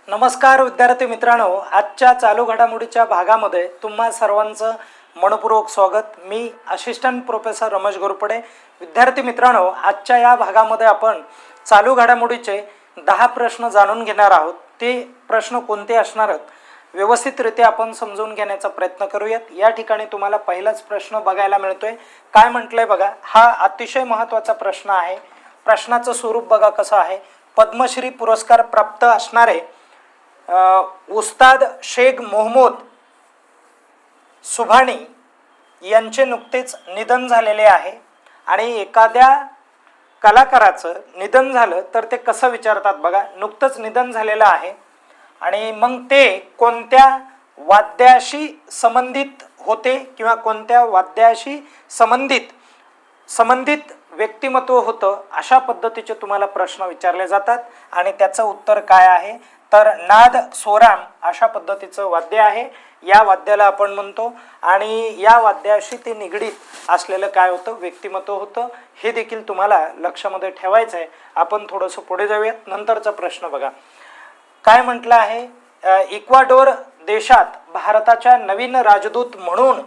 नमस्कार विद्यार्थी मित्रांनो, आजच्या चालू घडामोडीच्या भागामध्ये तुम्हा सर्वांचं मनपूर्वक स्वागत। मी असिस्टंट प्रोफेसर रमेश घोरपडे। विद्यार्थी मित्रांनो, आजच्या या भागामध्ये आपण चालू घडामोडीचे 10 प्रश्न जाणून घेणार आहोत। ते प्रश्न कोणते असणार आहेत व्यवस्थितरित्या आपण समजून घेण्याचा प्रयत्न करूयात। या ठिकाणी तुम्हाला पहिलाच प्रश्न बघायला मिळतोय। काय म्हटलंय बघा, हा अतिशय महत्त्वाचा प्रश्न आहे। प्रश्नाचं स्वरूप बघा कसं आहे। पद्मश्री पुरस्कार प्राप्त असणारे उस्ताद शेख मोहम्मद सुभानी यांचे नुकतेच निधन झालेले आहे। आणि एखाद्या कलाकाराचं निधन झालं तर ते कसं विचारतात बघा, नुकतंच निधन झालेलं आहे आणि मग ते कोणत्या वाद्याशी संबंधित होते किंवा कोणत्या वाद्याशी संबंधित व्यक्तिमत्व होतं, अशा पद्धतीचे तुम्हाला प्रश्न विचारले जातात। आणि त्याचं उत्तर काय आहे तर नाद स्वराम अशा पद्धतीचं वाद्य आहे। या वाद्याला आपण म्हणतो आणि या वाद्याशी ते निगडीत असलेलं काय होतं व्यक्तिमत्व होतं, हे देखील तुम्हाला लक्षामध्ये ठेवायचं आहे। आपण थोडंसं पुढे जाऊयात। नंतरचा प्रश्न बघा, काय म्हटलं आहे, इक्वाडोर देशात भारताच्या नवीन राजदूत म्हणून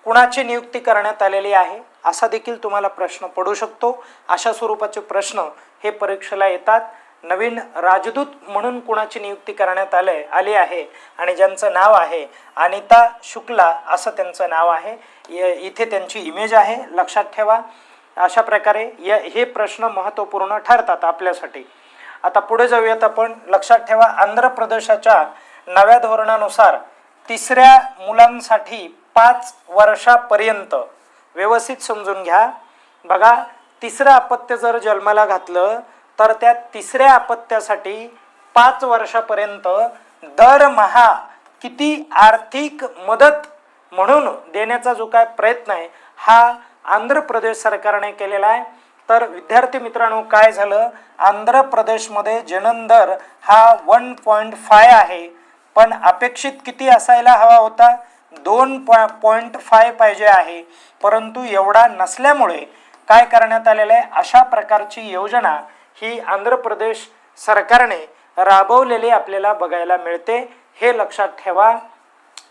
कुणाची नियुक्ती करण्यात आलेली आहे, असा देखील तुम्हाला प्रश्न पडू शकतो। अशा स्वरूपाचे प्रश्न हे परीक्षेला येतात। नवीन राजदूत म्हणून कुणाची नियुक्ती करण्यात आली आहे आणि ज्यांचं नाव आहे अनिता शुक्ला असं त्यांचं नाव आहे। इथे त्यांची इमेज आहे, लक्षात ठेवा। अशा प्रकारे हे प्रश्न महत्त्वपूर्ण ठरतात आपल्यासाठी। आता पुढे जाऊयात आपण। लक्षात ठेवा, आंध्र प्रदेशाच्या नव्या धोरणानुसार तिसऱ्या मुलांसाठी 5 वर्षापर्यंत, व्यवस्थित समजून घ्या बघा, तिसरं अपत्य जर जन्माला घातलं तर त्या तिसऱ्या अपत्यासाठी 5 वर्षापर्यंत दरमहा किती आर्थिक मदत म्हणून देण्याचा जो काय प्रयत्न आहे हा आंध्र प्रदेश सरकारने केलेला आहे। तर विद्यार्थी मित्रांनो, काय झालं, आंध्र प्रदेशमध्ये जनन दर हा 1.5 आहे, पण अपेक्षित किती असायला हवा होता, 2.5 पाहिजे आहे, परंतु एवढा नसल्यामुळे काय करण्यात आलेलं आहे, अशा प्रकारची योजना ही आंध्र प्रदेश सरकारने राबवलेली आपल्याला बघायला मिळते, हे लक्षात ठेवा।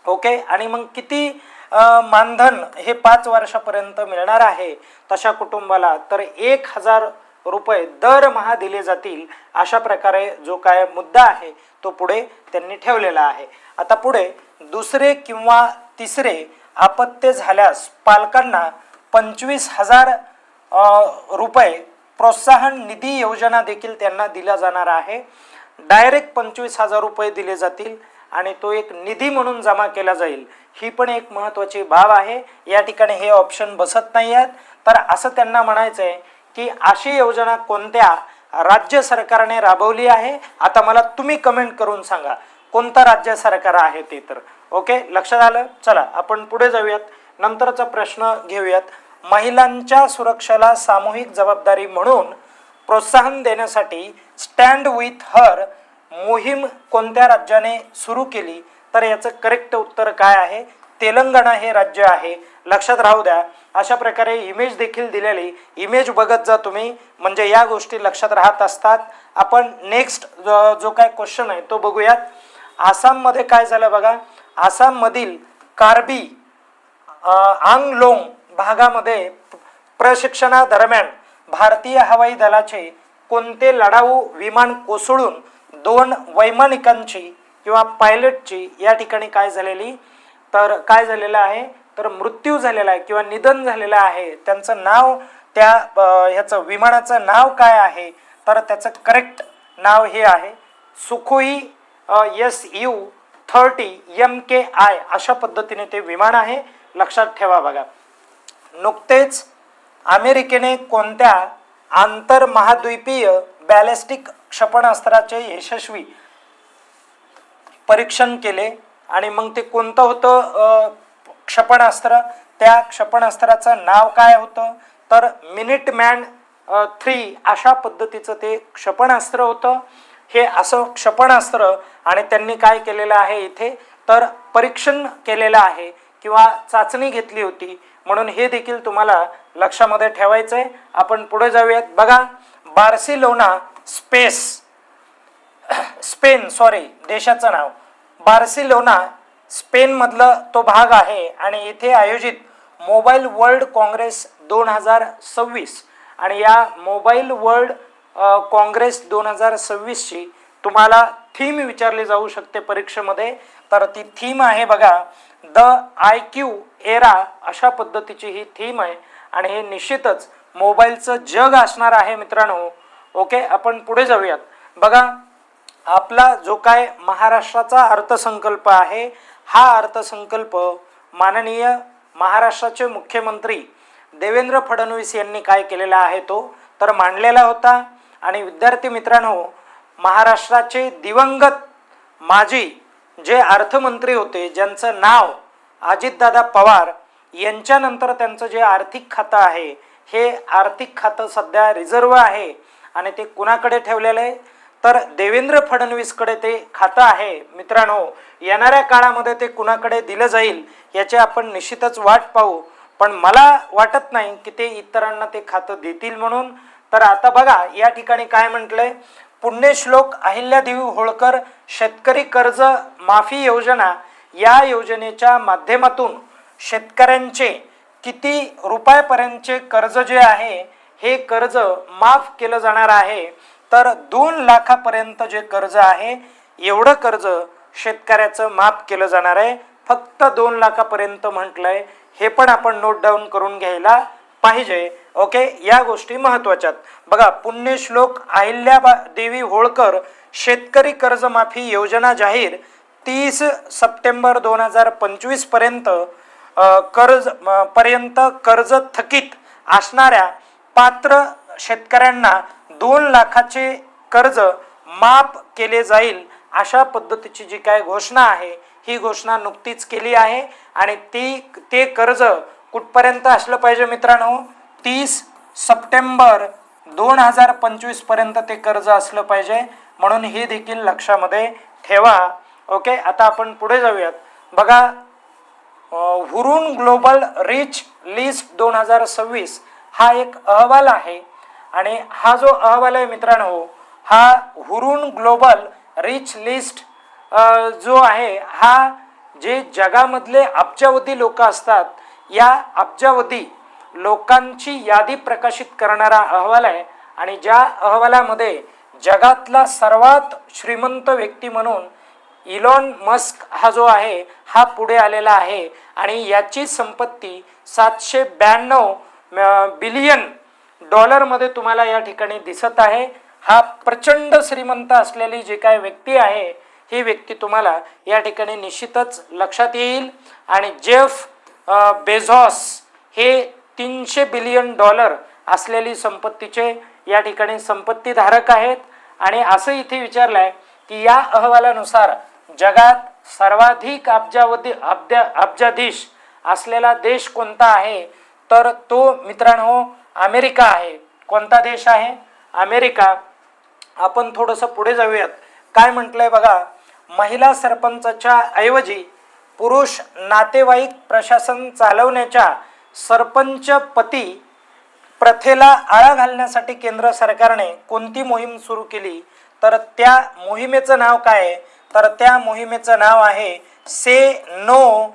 ओके, आणि मग किती मानधन हे 5 वर्षापर्यंत मिळणार आहे तशा कुटुंबाला, तर 1000 रुपये दरमहा दिले जातील, अशा प्रकारे जो काय मुद्दा आहे तो पुढे त्यांनी ठेवलेला आहे। आता पुढे दुसरे किंवा तिसरे अपत्य झाल्यास पालकांना 25,000 रुपये प्रोत्साहन निधी योजना देखील त्यांना दिला जाणार आहे। डायरेक्ट 25,000 रुपये दिले जातील आणि तो एक निधी म्हणून जमा केला जाईल, ही पण एक महत्त्वाची बाब आहे। या ठिकाणी हे ऑप्शन बसत नाही आहेत, तर असं त्यांना म्हणायचं आहे की अशी योजना कोणत्या राज्य सरकारने राबवली आहे। आता मला तुम्ही कमेंट करून सांगा कोणतं राज्य सरकार आहे ते। तर ओके, लक्षात आलं। चला आपण पुढे जाऊयात, नंतरचा प्रश्न घेऊयात। महिलांच्या सुरक्षेला सामूहिक जबाबदारी म्हणून प्रोत्साहन देण्यासाठी स्टँड विथ हर मोहीम कोणत्या राज्याने सुरू केली, तर याचं करेक्ट उत्तर काय आहे, तेलंगणा हे राज्य आहे, लक्षात राहू द्या। अशा प्रकारे इमेज देखील दिलेली, इमेज बघत जा तुम्ही, म्हणजे या गोष्टी लक्षात राहत असतात। आपण नेक्स्ट जो काय क्वेश्चन आहे तो बघूयात। आसाममध्ये काय झालं बघा, आसाममधील कार्बी आंगलोंग भागामध्ये प्रशिक्षणादरम्यान भारतीय हवाई दलाचे कोणते लढाऊ विमान कोसळून 2 वैमानिकांची किंवा पायलटची या ठिकाणी काय झालेलं आहे तर मृत्यू झालेला आहे किंवा निधन झालेलं आहे। त्यांचं नाव, त्या ह्याचं विमानाचं नाव काय आहे, तर त्याचं करेक्ट नाव हे आहे सुखोई Su-30 MKI अशा पद्धतीने ते विमान आहे, लक्षात ठेवा बघा। नुकतेच अमेरिकेने कोणत्या आंतरमहाद्वीपीय बॅलिस्टिक क्षेपणास्त्राचे यशस्वी परीक्षण केले आणि मग ते कोणतं होतं क्षेपणास्त्र, त्या क्षेपणास्त्राचं नाव काय होतं तर मिनिटमॅन 3 अशा पद्धतीचं ते क्षेपणास्त्र होतं। हे असं क्षेपणास्त्र आणि त्यांनी काय केलेलं आहे इथे तर परीक्षण केलेलं आहे किंवा चाचणी घेतली होती, म्हणून हे देखील तुम्हाला लक्षामध्ये ठेवायचं आहे। आपण पुढे जाऊयात बघा, बार्सिलोना स्पेन, सॉरी देशाचं नाव बार्सिलोना स्पेनमधलं तो भाग आहे आणि इथे आयोजित मोबाईल वर्ल्ड काँग्रेस 2026 आणि या मोबाईल वर्ल्ड काँग्रेस 2026ची तुम्हाला थीम विचारली जाऊ शकते परीक्षेमध्ये. तर ती थीम आहे बघा द IQ एरा, अशा पद्धतीची ही थीम आहे आणि हे निश्चितच मोबाईलचं जग असणार आहे मित्रांनो. ओके, आपण पुढे जाऊयात. बघा आपला जो काय महाराष्ट्राचा अर्थसंकल्प आहे, हा अर्थसंकल्प माननीय महाराष्ट्राचे मुख्यमंत्री देवेंद्र फडणवीस यांनी काय केलेला आहे तो तर मांडलेला होता. आणि विद्यार्थी मित्रांनो, महाराष्ट्राचे दिवंगत माजी जे अर्थमंत्री होते, ज्यांचं नाव अजितदादा पवार, यांच्यानंतर त्यांचं जे आर्थिक खातं आहे, हे आर्थिक खातं सध्या रिझर्व्ह आहे आणि ते कुणाकडे ठेवलेलं आहे तर देवेंद्र फडणवीसकडे ते खातं आहे. मित्रांनो, येणाऱ्या काळामध्ये ते कुणाकडे दिलं जाईल याची आपण निश्चितच वाट पाहू, पण मला वाटत नाही की ते इतरांना ते खातं देतील म्हणून. तर आता बघा या ठिकाणी काय म्हटलंय, पुण्यश्लोक अहिल्यादेवी होळकर शेतकरी कर्ज माफी योजना, या योजनेच्या माध्यमातून शेतकऱ्यांचे किती रुपयापर्यंतचे कर्ज जे आहे हे कर्ज माफ केलं जाणार आहे तर 2 लाखापर्यंत जे कर्ज आहे एवढं कर्ज शेतकऱ्याचं माफ केलं जाणार आहे. फक्त 2 लाखापर्यंत म्हटलंय, हे पण आपण नोट डाऊन करून घ्यायला पाहिजे. ओके, या गोष्टी महत्त्वाच्या. बघा पुण्यश्लोक अहिल्यादेवी होळकर शेतकरी कर्जमाफी योजना जाहीर 30 सप्टेंबर 2025 पर्यंत कर्ज थकीत असणाऱ्या पात्र शेतकऱ्यांना 2 लाखाचे कर्ज माफ केले जाईल, अशा पद्धतीची जी काय घोषणा आहे ही घोषणा नुकतीच केली आहे. आणि ते कर्ज कुठपर्यंत असलं पाहिजे मित्रांनो, 30 सप्टेंबर 2025 पर्यंत ते कर्ज असलं पाहिजे, म्हणून हे देखील लक्षामध्ये ठेवा. ओके, आता आपण पुढे जाऊयात. बघा हुरून ग्लोबल रिच लिस्ट 2026 हा एक अहवाल आहे आणि हा जो अहवाल आहे मित्रांनो, हा हुरून ग्लोबल रिच लिस्ट जो आहे हा जे जगामधले अब्जावधी लोक असतात, या अब्जावधी लोकांची यादी प्रकाशित करणारा अहवाल आहे. आणि ज्या अहवालामध्ये जगातला सर्वात श्रीमंत व्यक्ती म्हणून इलॉन मस्क हा जो आहे हा पुढे आलेला आहे आणि याची संपत्ती 792 बिलियन डॉलरमध्ये तुम्हाला या ठिकाणी दिसत आहे. हा प्रचंड श्रीमंत असलेली जी काय व्यक्ती आहे ही व्यक्ती तुम्हाला या ठिकाणी निश्चितच लक्षात येईल. आणि जेफ बेझॉस हे 300 बिलियन डॉलर असलेली संपत्तीचे या ठिकाणी संपत्तीधारक आहेत. आणि असं इथे विचारलं आहे की या अहवालानुसार जगात सर्वाधिक अब्जाधीश असलेला देश कोणता आहे तर तो मित्रांनो अमेरिका आहे. कोणता देश आहे? अमेरिका. आपण थोडंसं पुढे जाऊयात. काय म्हटलंय बघा, महिला सरपंचाच्या ऐवजी पुरुष नातेवाईक प्रशासन चालवण्याच्या सरपंच पती प्रथेला आळा घालण्यासाठी केंद्र सरकारने कोणती मोहीम सुरू केली तर त्या मोहिमेचं नाव काय आहे तर त्या मोहिमेचं नाव आहे से नो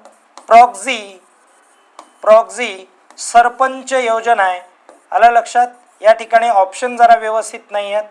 प्रॉक्झी सरपंच योजना आहे. आलं लक्षात? या ठिकाणी ऑप्शन जरा व्यवस्थित नाही आहेत.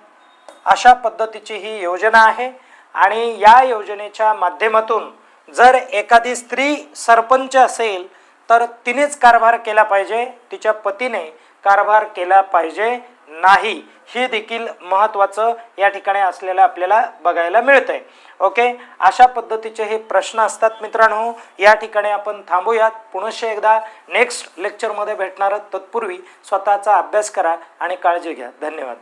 अशा पद्धतीची ही योजना आहे आणि या योजनेच्या माध्यमातून जर एखादी स्त्री सरपंच असेल तर तिनेच कारभार केला पाहिजे, तिच्या पतीने कारभार केला पाहिजे नाही. हे देखील महत्त्वाचं या ठिकाणी असलेलं आपल्याला बघायला मिळतंय. ओके, अशा पद्धतीचे हे प्रश्न असतात मित्रांनो. या ठिकाणी आपण थांबूयात. पुनश्च एकदा नेक्स्ट लेक्चरमध्ये भेटणार. तत्पूर्वी स्वतःचा अभ्यास करा आणि काळजी घ्या. धन्यवाद.